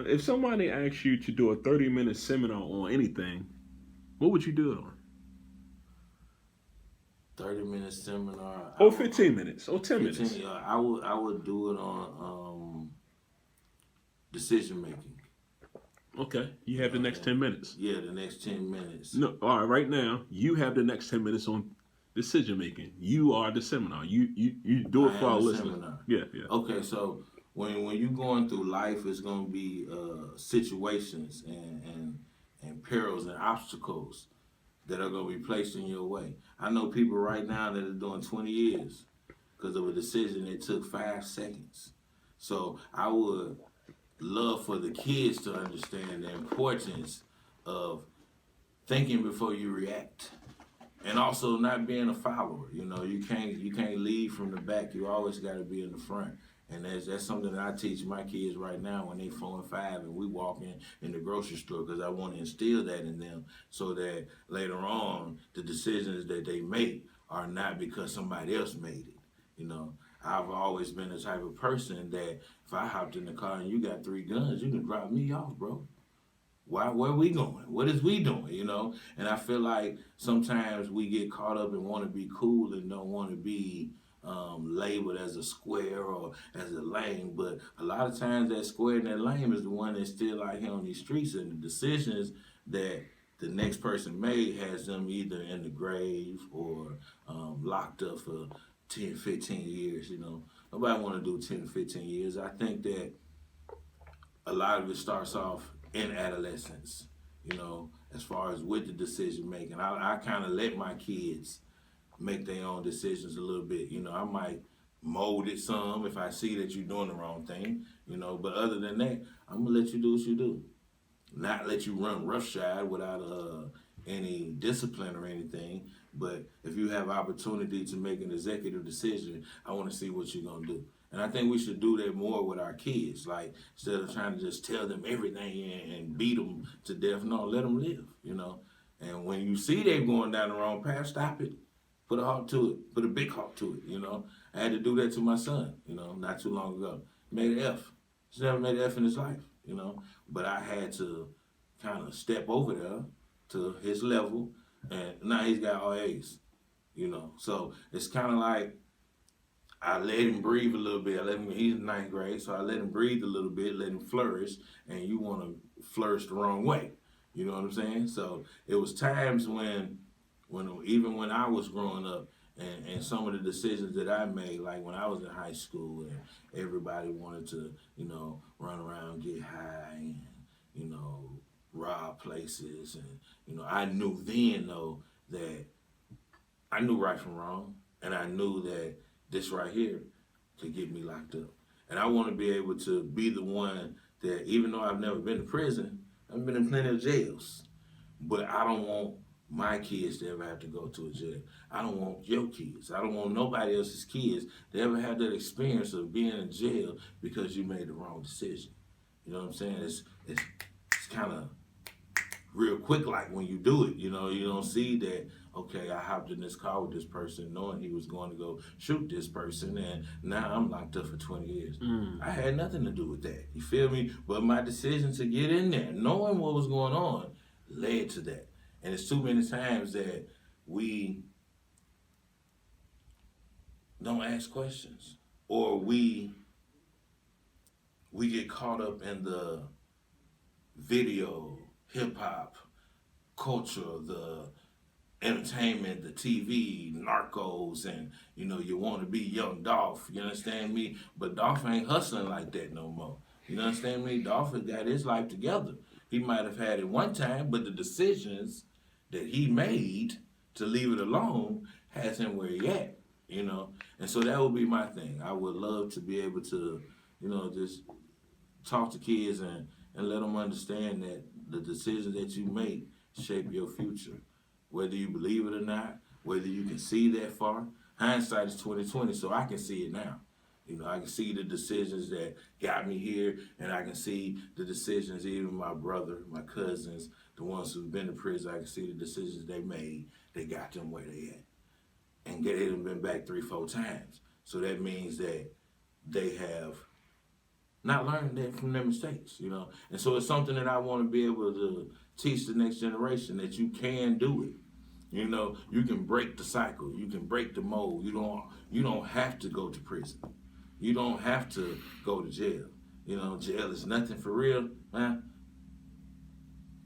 if somebody asks you to do a 30-minute seminar on anything, what would you do it on? 30-minute seminar. Or 15 minutes, or 10 15. minutes. I would do it on decision making. Okay, you You have the know, next 10 minutes. yeah, the next 10 minutes. No, all right, right now, you have the next 10 minutes on decision making. You are the seminar. You do it I for am our the listeners. seminar. Yeah, yeah. Okay, so when you going through life, it's gonna be situations and perils and obstacles that are gonna be placed in your way. I know people right now that are doing 20 years because of a decision that took 5 seconds. So I would love for the kids to understand the importance of thinking before you react, and also not being a follower. You can't lead from the back. You always got to be in the front. And that's something that I teach my kids right now when they 4 and 5 and we walk in the grocery store, because I want to instill that in them so that later on the decisions that they make are not because somebody else made it. You know, I've always been the type of person that if I hopped in the car and you got 3 guns, you can drop me off, bro. Why? Where we going? What is we doing? And I feel like sometimes we get caught up and want to be cool and don't want to be labeled as a square or as a lame. But a lot of times that square and that lame is the one that's still out here on these streets, and the decisions that the next person made has them either in the grave or locked up for 10, 15 years. Nobody want to do 10, 15 years. I think that a lot of it starts off in adolescence, as far as with the decision making. I kind of let my kids make their own decisions a little bit. I might mold it some if I see that you're doing the wrong thing, but other than that, I'm going to let you do what you do. Not let you run roughshod without any discipline or anything. But if you have opportunity to make an executive decision, I want to see what you're going to do. And I think we should do that more with our kids. Like, instead of trying to just tell them everything and beat them to death, no, let them live. And when you see they're going down the wrong path, stop it. Put a halt to it. Put a big halt to it. I had to do that to my son, not too long ago. Made an F. He's never made an F in his life. But I had to kind of step over there to his level, and now he's got all A's. So it's kind of like I let him breathe a little bit. He's in ninth grade, so I let him breathe a little bit, let him flourish, and you want to flourish the wrong way. You know what I'm saying? So it was times when even when I was growing up, and some of the decisions that I made, like when I was in high school and everybody wanted to, run around, get high, and, rob places. And, I knew then, though, that I knew right from wrong, and I knew that this right here could get me locked up. And I want to be able to be the one that, even though I've never been to prison, I've been in plenty of jails, but I don't want my kids to ever have to go to a jail. I don't want your kids. I don't want nobody else's kids to ever have that experience of being in jail because you made the wrong decision. You know what I'm saying? It's kind of real quick, like when you do it. You don't see that, okay, I hopped in this car with this person knowing he was going to go shoot this person, and now I'm locked up for 20 years. I had nothing to do with that. You feel me? But my decision to get in there, knowing what was going on, led to that. And it's too many times that we don't ask questions, or we get caught up in the video, hip hop culture, the entertainment, the TV, narcos, and you want to be young Dolph. You understand me? But Dolph ain't hustling like that no more. You understand me? Dolph has got his life together. He might have had it one time, but the decisions that he made to leave it alone has him where he at. And so that would be my thing. I would love to be able to, just talk to kids and let them understand that the decisions that you make shape your future. Whether you believe it or not, whether you can see that far. Hindsight is 20/20, so I can see it now. I can see the decisions that got me here, and I can see the decisions, even my brother, my cousins, the ones who've been to prison, I can see the decisions they made that got them where they at. And they have been back 3, 4 times. So that means that they have not learning that from their mistakes, you know. And so it's something that I want to be able to teach the next generation, that you can do it. You know, you can break the cycle, you can break the mold. You don't have to go to prison. You don't have to go to jail. You know, jail is nothing for real, man.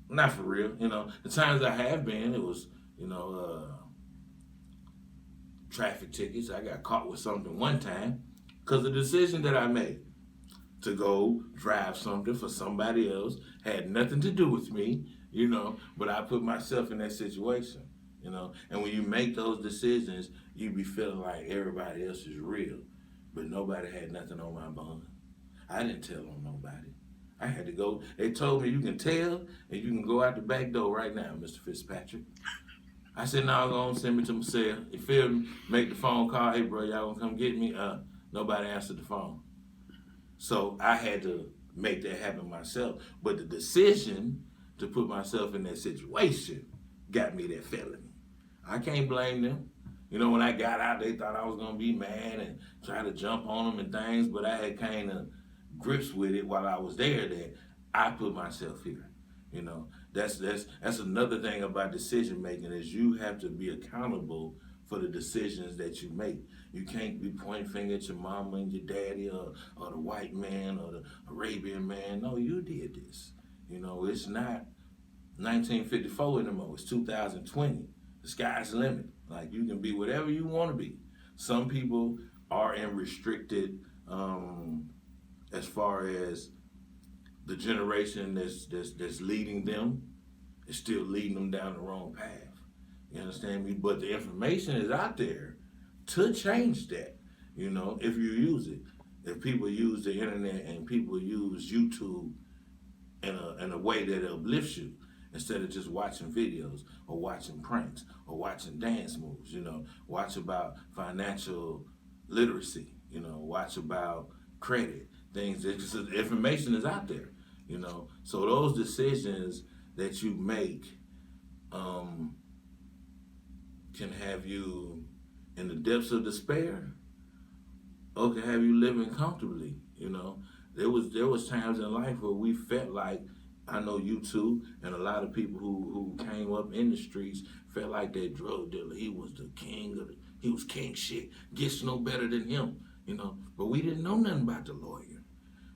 Not for real. You know, the times I have been, it was, you know, traffic tickets. I got caught with something one time because the decision that I made to go drive something for somebody else had nothing to do with me, you know, but I put myself in that situation, you know. And when you make those decisions, you be feeling like everybody else is real, but nobody had nothing on my bond. I didn't tell on nobody. I had to go. They told me you can tell and you can go out the back door right now, Mr. Fitzpatrick. I said, no, go on, send me to my cell. You feel me? Make the phone call. Hey, bro, y'all gonna come get me? Nobody answered the phone. So I had to make that happen myself. But the decision to put myself in that situation got me that felony. I can't blame them. You know, when I got out, they thought I was gonna be mad and try to jump on them and things, but I had kind of grips with it while I was there that I put myself here. You know, that's another thing about decision making, is you have to be accountable for the decisions that you make. You can't be pointing finger at your mama and your daddy or the white man or the Arabian man. No, you did this. You know, it's not 1954 anymore. It's 2020. The sky's the limit. Like, you can be whatever you want to be. Some people are in restricted, as far as the generation that's leading them is still leading them down the wrong path. You understand me? But the information is out there to change that, you know, if you use it. If people use the internet and people use YouTube in a way that uplifts you, instead of just watching videos or watching pranks or watching dance moves, you know, watch about financial literacy, you know, watch about credit, things that just, information is out there, you know. So those decisions that you make can have you in the depths of despair, or can have you living comfortably, you know. There was times in life where we felt like, I know you too, and a lot of people who came up in the streets felt like that drug dealer, he was the king he was king shit, gets no better than him, you know. But we didn't know nothing about the lawyer.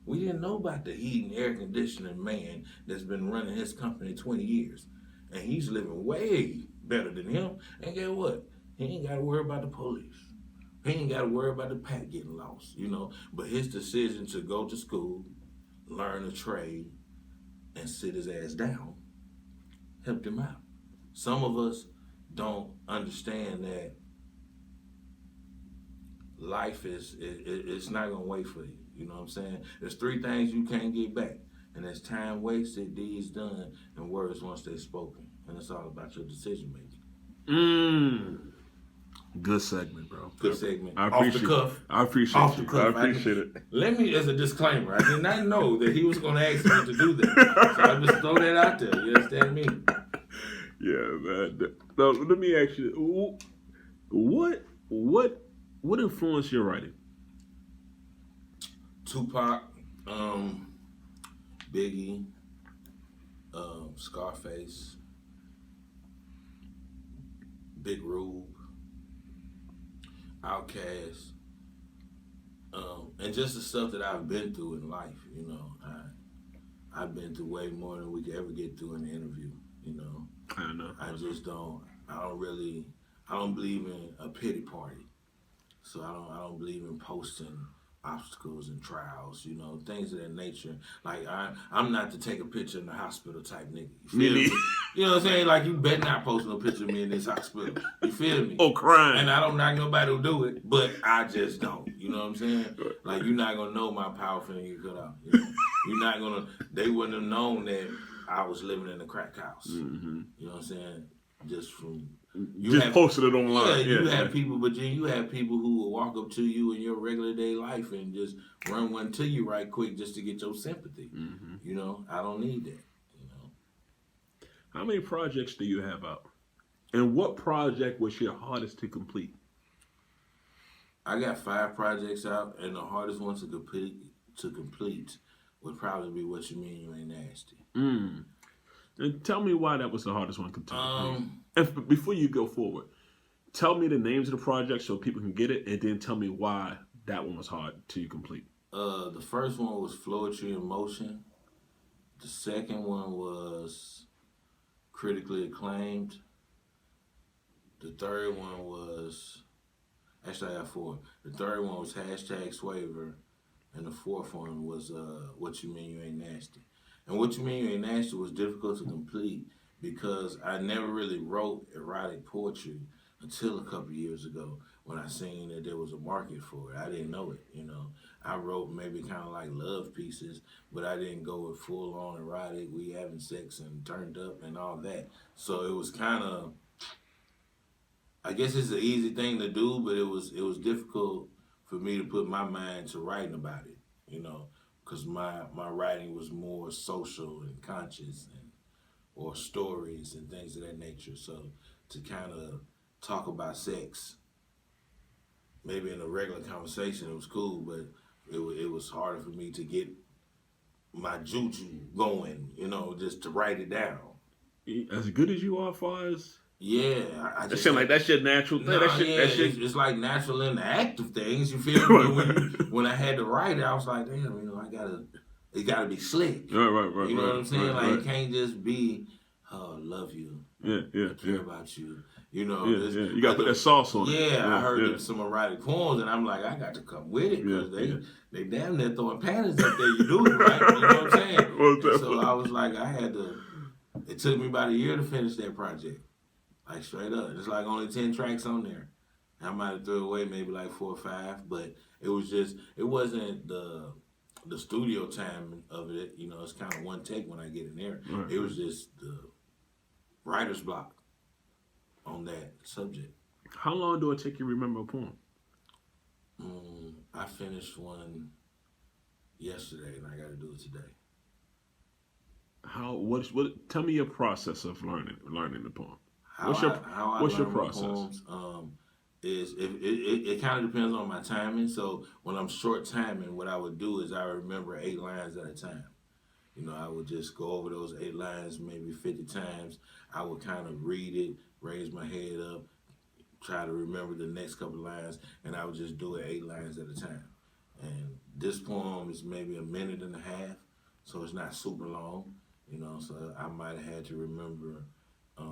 We didn't know about the heat and air conditioning man that's been running his company 20 years. And he's living way better than him. And guess what? He ain't got to worry about the police. He ain't got to worry about the pack getting lost, you know. But his decision to go to school, learn a trade, and sit his ass down helped him out. Some of us don't understand that life it's not going to wait for you. You know what I'm saying? There's 3 things you can't get back. And that's time wasted, deeds done, and words once they're spoken. And it's all about your decision making. Good segment, bro. Good segment. I appreciate Off the cuff. I appreciate Off the you. cuff. I appreciate it. Let me, as a disclaimer, I did not know that he was going to ask me to do that. So I just throw that out there. You understand me? Yeah, man. Now, let me ask you, what influenced your writing? Tupac, Biggie, Scarface, Big Rube, Outkast, and just the stuff that I've been through in life. You know, I've been through way more than we could ever get through in an interview. You know, I know. I don't believe in a pity party. So I don't believe in posting obstacles and trials, you know, things of that nature. Like, I'm not to take a picture in the hospital type nigga. You feel me? You know what I'm saying? Like, you better not post no picture of me in this hospital. You feel me? Oh, crying. And I don't knock nobody who do it, but I just don't. You know what I'm saying? Like, you're not going to know my power finna get cut out. You know? You're not going to, they wouldn't have known that I was living in a crack house. Mm-hmm. You know what I'm saying? Just from... posted it online. Yeah, you have people, but then you have people who will walk up to you in your regular day life and just run one to you right quick just to get your sympathy. Mm-hmm. You know, I don't need that. You know. How many projects do you have out? And what project was your hardest to complete? I got 5 projects out, and the hardest one to to complete would probably be What You Mean You Ain't Nasty. And tell me why that was the hardest one to complete. Um, Before you go forward, tell me the names of the project so people can get it, and then tell me why that one was hard to complete. The first one was Floetry in Motion. The second one was Critically Acclaimed. The third one was, actually I got four. The third one was #Swaver. And the fourth one was What You Mean You Ain't Nasty. And What You Mean You Ain't Nasty was difficult to complete because I never really wrote erotic poetry until a couple years ago when I seen that there was a market for it. I didn't know it, you know. I wrote maybe kind of like love pieces, but I didn't go with full on erotic, we having sex and turned up and all that. So it was kind of, I guess it's an easy thing to do, but it was difficult for me to put my mind to writing about it, you know, because my writing was more social and conscious or stories and things of that nature. So to kind of talk about sex, maybe in a regular conversation, it was cool, but it was harder for me to get my juju going, you know, just to write it down. As good as you are, as far as Yeah, I that just sound like that's your natural thing. It's like natural in the act of things. You feel me? When I had to write it, I was like, damn, you know, it gotta be slick. Right. You know what I'm saying? Right. It can't just be, oh, I love you. Yeah. I care about you. You know, You gotta put that sauce on it. Yeah, I heard some erotic poems, and I'm like, I got to come with it because they damn near throwing panties up there. You do it right. You know what I'm saying? And so I was like, I had to. It took me about a year to finish that project. Like straight up. It's like only 10 tracks on there. I might have threw away maybe like 4 or 5, but it wasn't the studio time of it. You know, it's kind of one take when I get in there. Right. It was just the writer's block on that subject. How long do it take you to remember a poem? I finished one yesterday and I got to do it today. Tell me your process of learning the poem. What's your process? Poems, it kind of depends on my timing. So when I'm short timing, what I would do is I would remember 8 lines at a time. You know, I would just go over those 8 lines maybe 50 times. I would kind of read it, raise my head up, try to remember the next couple lines, and I would just do it 8 lines at a time. And this poem is maybe a minute and a half, so it's not super long. You know, so I might have had to remember. I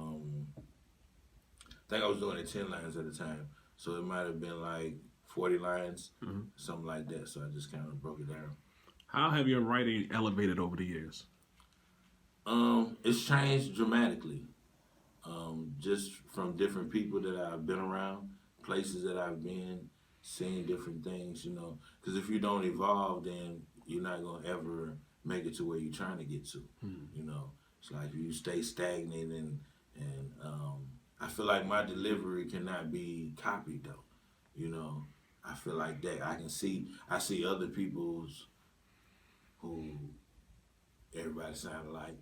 think I was doing it 10 lines at a time. So it might have been like 40 lines, something like that. So I just kind of broke it down. How have your writing elevated over the years? It's changed dramatically. Just from different people that I've been around, places that I've been, seeing different things, you know. Because if you don't evolve, then you're not going to ever make it to where you're trying to get to, you know. It's like you stay stagnant and I feel like my delivery cannot be copied though, you know. I feel like that I see other people's who everybody sound alike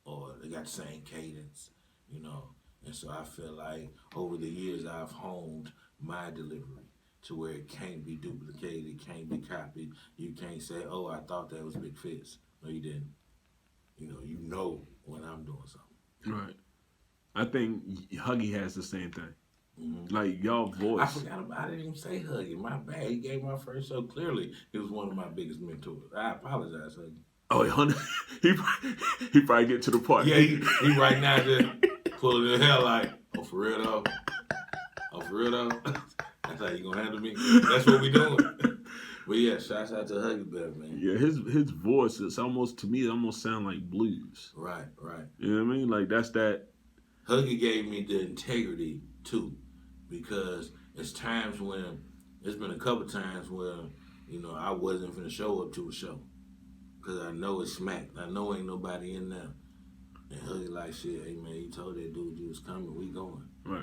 or they got the same cadence, you know. And so I feel like over the years I've honed my delivery to where it can't be duplicated, it can't be copied. You can't say, oh, I thought that was Big Fitz. No, you didn't. You know when I'm doing something. Right. I think Huggy has the same thing. Like y'all voice. I forgot about. I didn't even say Huggy. My bad. He gave my first show. Clearly, he was one of my biggest mentors. I apologize, Huggy. Oh, he probably get to the part. Yeah, he right now just pulling his hair like, oh, for real though. Oh, for real though. That's how you gonna handle me. That's what we doing. But yeah, shouts out to Huggy Bear, man. Yeah, his voice is almost, to me, it almost sound like blues. Right. You know what I mean? Like that's that. Huggy gave me the integrity too, because it's been a couple times where, you know, I wasn't finna show up to a show. Cause I know it's smacked. I know ain't nobody in there. And Huggy like, shit, hey man, you told that dude you was coming, we going. Right.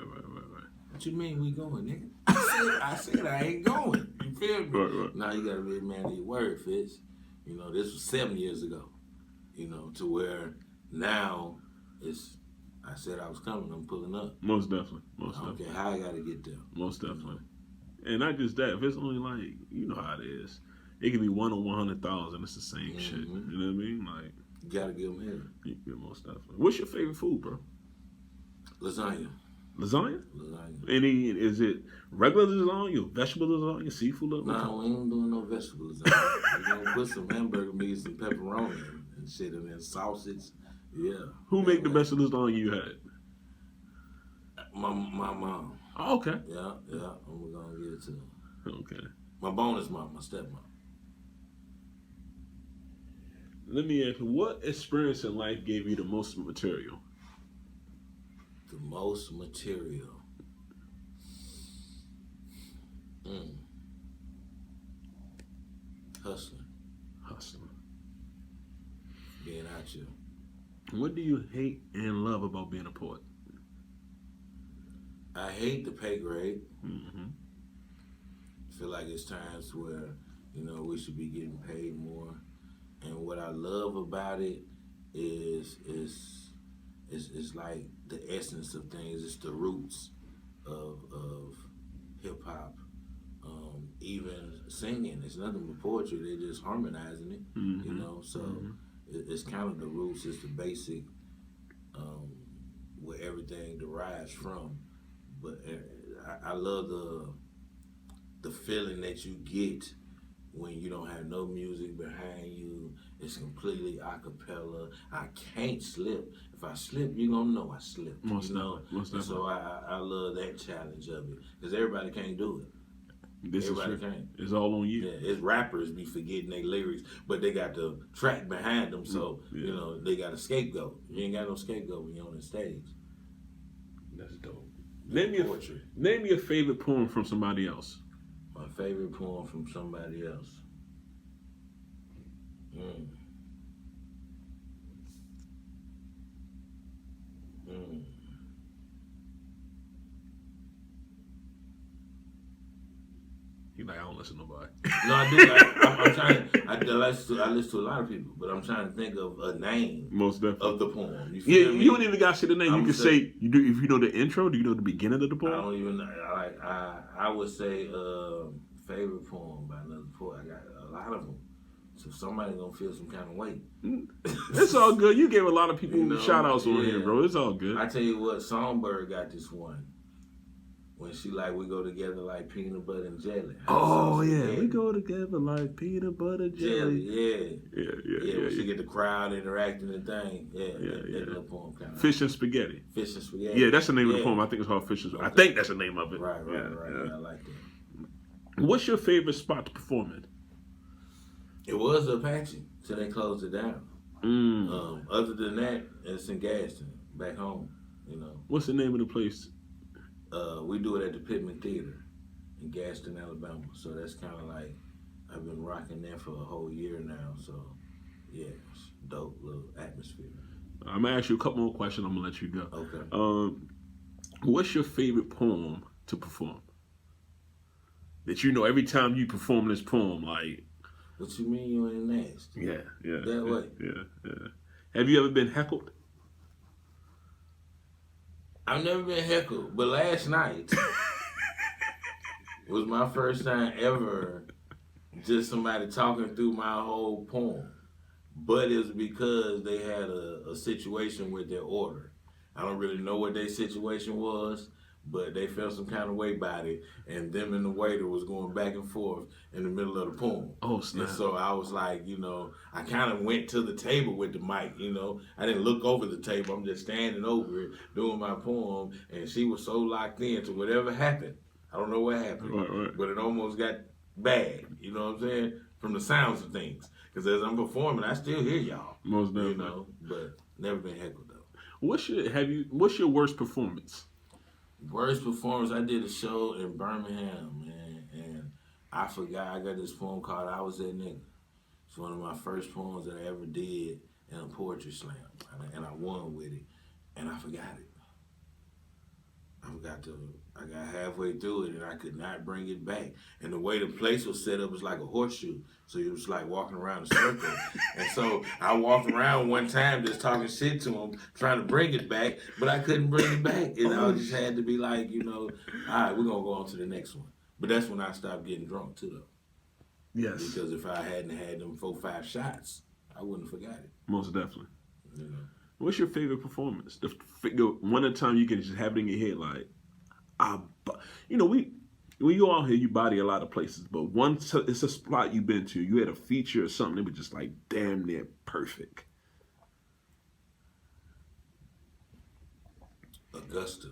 What you mean we going, nigga? I said I ain't going. You feel me? Right. Now you gotta be a man of your word, Fitz. You know, this was 7 years ago. You know, to where now I said I was coming, I'm pulling up. Most definitely. Okay, how I gotta get there. Most definitely. And not just that, if it's only like, you know how it is. It could be 1 on 100,000. It's the same shit. You know what I mean? Like, You gotta give them here. you most definitely. What's your favorite food, bro? Lasagna. Lasagna? Lasagna. Is it regular lasagna, vegetable lasagna, seafood lasagna? Nah, we ain't doing no vegetable lasagna. We gonna put some hamburger meat, some pepperoni and shit, and then sausage. Yeah. Who make the best lasagna you had? My mom. Oh, okay. Yeah. I'm gonna get it to her. Okay. My bonus mom, my stepmom. Let me ask you, what experience in life gave you the most material? The most material. Hustling. Being out here. What do you hate and love about being a poet? I hate the pay grade. Mm-hmm. Feel like it's times where, we should be getting paid more. And what I love about it is like the essence of things. It's the roots of hip hop. Even singing, it's nothing but poetry. They're just harmonizing it, Mm-hmm. So it's kind of the roots. It's the basic where everything derives from. But I love the feeling that you get when you don't have no music behind you. It's completely a cappella. I can't slip. If I slip, you're going to know I slipped. Most definitely. So I love that challenge of it. Because everybody can't do it. Everybody can't. It's all on you. Yeah, it's rappers be forgetting their lyrics, but they got the track behind them, so, they got a scapegoat. You ain't got no scapegoat when you're on the stage. That's dope. Name me a favorite poem from somebody else. My favorite poem from somebody else. He's like, I don't listen to nobody. No, I do. I'm trying. I listen to a lot of people, but I'm trying to think of a name. Most definitely. Of the poem. You don't even gotta say the name. You can say you do if you know the intro. Do you know the beginning of the poem? I don't even know. I would say favorite poem by another poet. I got a lot of them. So somebody's gonna feel some kind of weight. It's all good. You gave a lot of people shout outs on here, bro. It's all good. I tell you what, Songbird got this one. When she we go together like peanut butter and jelly. Oh yeah, we go together like peanut butter jelly. Yeah. When she get the crowd interacting and thing. That little poem kind of. Fish and spaghetti. Fish and spaghetti. Yeah, that's the name of the poem. I think it's called Fish and Spaghetti. I think that's the name of it. Right. I like that. What's your favorite spot to perform in? It was Apache till they closed it down. Other than that, it's in Gaston, back home. What's the name of the place? We do it at the Pittman Theater in Gaston, Alabama. So that's kind of like I've been rocking there for a whole year now. So yeah, it's dope little atmosphere. I'm gonna ask you a couple more questions. I'm gonna let you go. Okay. What's your favorite poem to perform? That every time you perform this poem, like. What you mean you ain't asked? Yeah. That way. Yeah. Have you ever been heckled? I've never been heckled, but last night was my first time ever just somebody talking through my whole poem. But it was because they had a situation with their order. I don't really know what their situation was, but they felt some kind of way about it, and them and the waiter was going back and forth in the middle of the poem. Oh, snap. And so I was like, I kind of went to the table with the mic, I didn't look over the table. I'm just standing over it, doing my poem, and she was so locked in to whatever happened. I don't know what happened, right. But it almost got bad, you know what I'm saying, from the sounds of things. Because as I'm performing, I still hear y'all. Most definitely. But never been heckled, though. What's your worst performance? Worst performance, I did a show in Birmingham, man, and I forgot I got this poem called I Was That Nigga. It's one of my first poems that I ever did in a poetry slam, and I won with it, and I forgot it. I got halfway through it, and I could not bring it back. And the way the place was set up was like a horseshoe, so it was like walking around a circle. And so I walked around one time just talking shit to him, trying to bring it back, but I couldn't bring it back. And I just had to be like, all right, we're going to go on to the next one. But that's when I stopped getting drunk, too, though. Yes. Because if I hadn't had them 4-5 shots, I wouldn't have forgot it. Most definitely. You know. What's your favorite performance? The figure one at a time you can just have it in your head, like, you know, when you out here, you body a lot of places, but it's a spot you've been to. You had a feature or something that was just like damn near perfect. Augusta,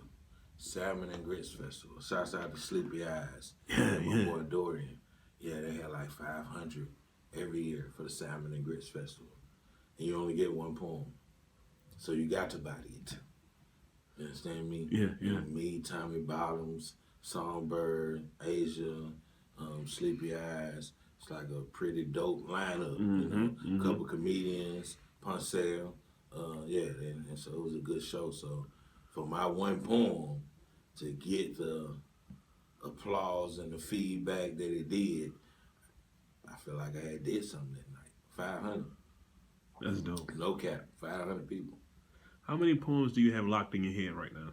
Salmon and Grits Festival. Shouts out to Sleepy Eyes. Yeah, and my yeah. boy Dorian. Yeah, they had like 500 every year for the Salmon and Grits Festival. And you only get one poem. So you got to body it. You understand me? Yeah, yeah. And me, Tommy Bottoms, Songbird, Asia, Sleepy Eyes. It's like a pretty dope lineup, you know. A couple comedians, Poncel. And so it was a good show. So for my one poem to get the applause and the feedback that it did, I feel like I had did something that night. 500. That's dope. No cap, 500 people. How many poems do you have locked in your head right now?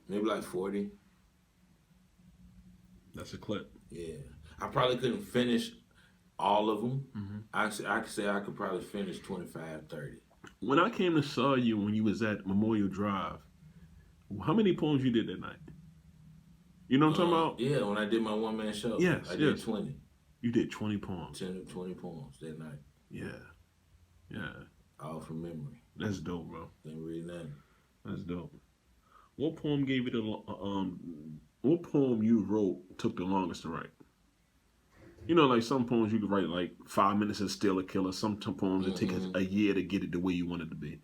Maybe like 40. That's a clip. Yeah. I probably couldn't finish all of them. I could say I could probably finish 25, 30. When I came to saw you when you was at Memorial Drive, how many poems you did that night? You know what I'm talking about? Yeah, when I did my one-man show. Yes, I did 20. You did 20 poems. 10 or 20 poems that night. Yeah. Yeah. All from memory. That's dope, bro. Didn't read nothing. That's dope. What poem gave you what poem you wrote took the longest to write? You know, like some poems you could write like 5 minutes and still a killer. Some poems that take a year to get it the way you want it to be.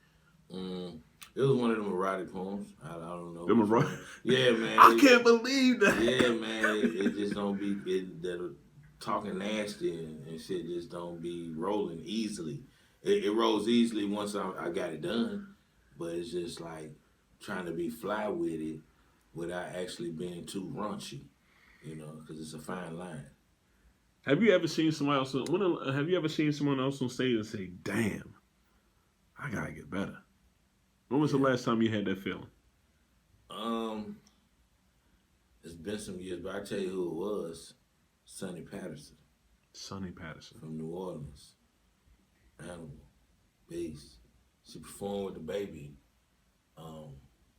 It was one of them erotic poems. I don't know. Them erotic? Yeah, man. I can't believe that. Yeah, man. It just don't be that talking nasty and shit just don't be rolling easily. It rolls easily once I got it done, but it's just like trying to be fly with it without actually being too raunchy, you know, because it's a fine line. Have you ever seen somebody else? Have you ever seen someone else on stage and say, "Damn, I gotta get better"? When was the last time you had that feeling? It's been some years, but I tell you who it was: Sonny Patterson. Sonny Patterson from New Orleans. Animal, Beast. She performed with the baby,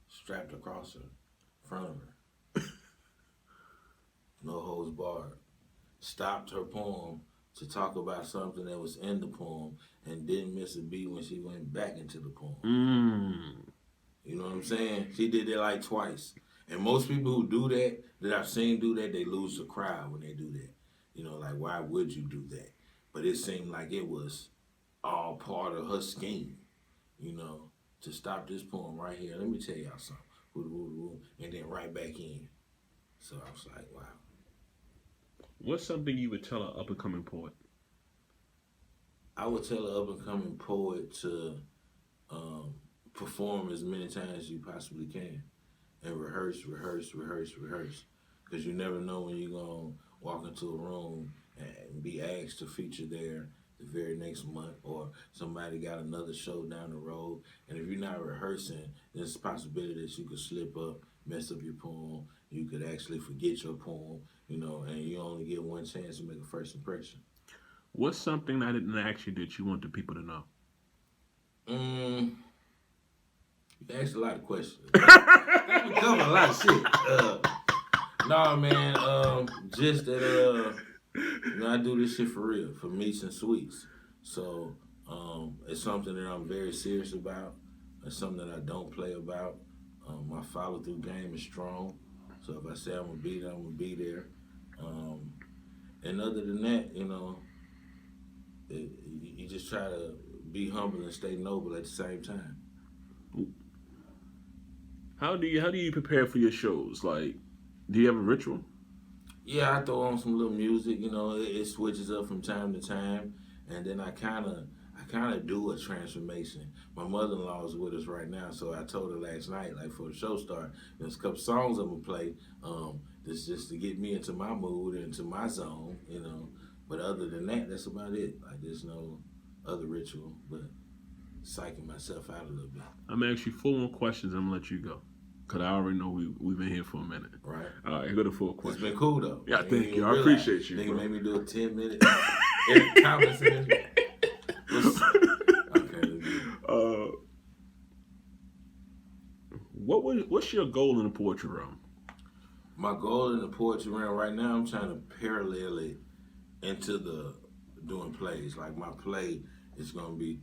strapped across her, front of her. No holds barred. Stopped her poem to talk about something that was in the poem and didn't miss a beat when she went back into the poem. You know what I'm saying? She did that like twice. And most people who do that I've seen do that, they lose the crowd when they do that. You know, like, why would you do that? But it seemed like it was all part of her scheme, you know, to stop this poem right here. Let me tell y'all something. And then right back in. So I was like, wow. What's something you would tell an up-and-coming poet? I would tell an up-and-coming poet to perform as many times as you possibly can and rehearse. Because you never know when you're going to walk into a room and be asked to feature there the very next month, or somebody got another show down the road. And if you're not rehearsing, there's a possibility that you could slip up, mess up your poem. You could actually forget your poem, you know, and you only get one chance to make a first impression. What's something I didn't ask you that you want the people to know? You asked a lot of questions. We covered a lot of shit. Nah, man, just that, you know, I do this shit for real, for meats and sweets. So it's something that I'm very serious about. It's something that I don't play about. My follow-through game is strong. So if I say I'm going to be there, I'm going to be there. And other than that, you know, you just try to be humble and stay noble at the same time. How do you prepare for your shows? Like, do you have a ritual? Yeah, I throw on some little music. You know, it switches up from time to time, and then I kind of do a transformation. My mother-in-law is with us right now, so I told her last night, like, for the show start, there's a couple songs I'm gonna play. This just to get me into my mood, into my zone, you know. But other than that, that's about it. Like, there's no other ritual, but psyching myself out a little bit. I'm gonna ask you 4 more questions. I'm gonna let you go. Because I already know we've been here for a minute. Right. All right, go to full It's question. been cool though. Yeah, thank you. I appreciate you. Nigga bro. made me do a 10-minute comments in. Okay. What's your goal in the poetry realm? My goal in the poetry realm right now, I'm trying to parallel it into the doing plays. Like my play is gonna be,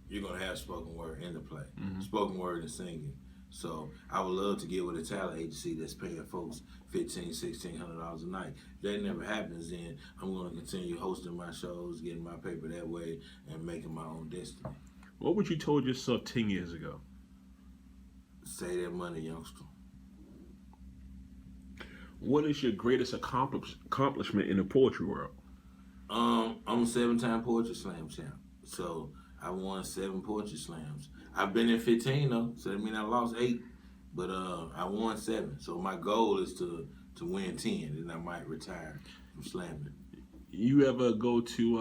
you're gonna have spoken word in the play, spoken word and singing. So I would love to get with a talent agency that's paying folks $1,500-$1,600 a night. If that never happens, then I'm gonna continue hosting my shows, getting my paper that way, and making my own destiny. What would you told yourself 10 years ago? Save that money, youngster. What is your greatest accomplishment in the poetry world? I'm a 7-time poetry slam champ. So I won 7 poetry slams. I've been in 15 though, so that means I lost 8, but I won 7. So my goal is to win 10, and I might retire from slamming. You ever go to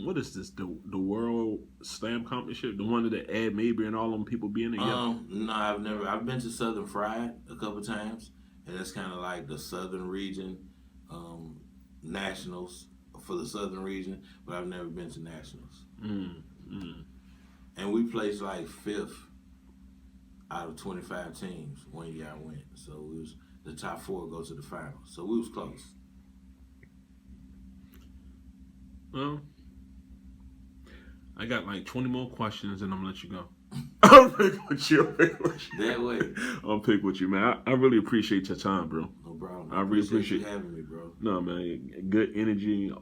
what is this? The World Slam Competition, the one that Ed Mabry and all them people being there? No, I've never. I've been to Southern Fried a couple times, and that's kind of like the Southern region nationals for the Southern region, but I've never been to nationals. And we placed like 5th out of 25 teams one year I went. So we was the top 4 go to the final. So we was close. Well, I got like 20 more questions and I'm gonna let you go. I'll pick with you. That way. I'll pick with you, man. I really appreciate your time, bro. No problem. I really appreciate you having me, bro. No, man. Good energy.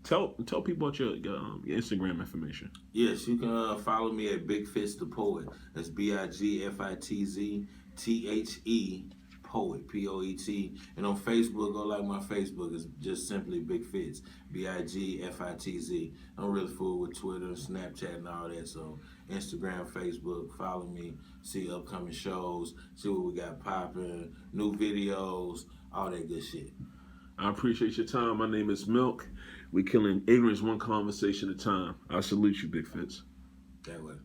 Tell people about your Instagram information. Yes, you can follow me at Big Fitz the Poet. That's BIGFITZTHE Poet, Poet. And on Facebook, go like my Facebook. It's just simply Big Fitz, BIGFITZ. I'm really full with Twitter, Snapchat, and all that. So Instagram, Facebook, follow me, see upcoming shows, see what we got popping, new videos, all that good shit. I appreciate your time. My name is Milk. We killing ignorance one conversation at a time. I salute you, Big Fitz. That way.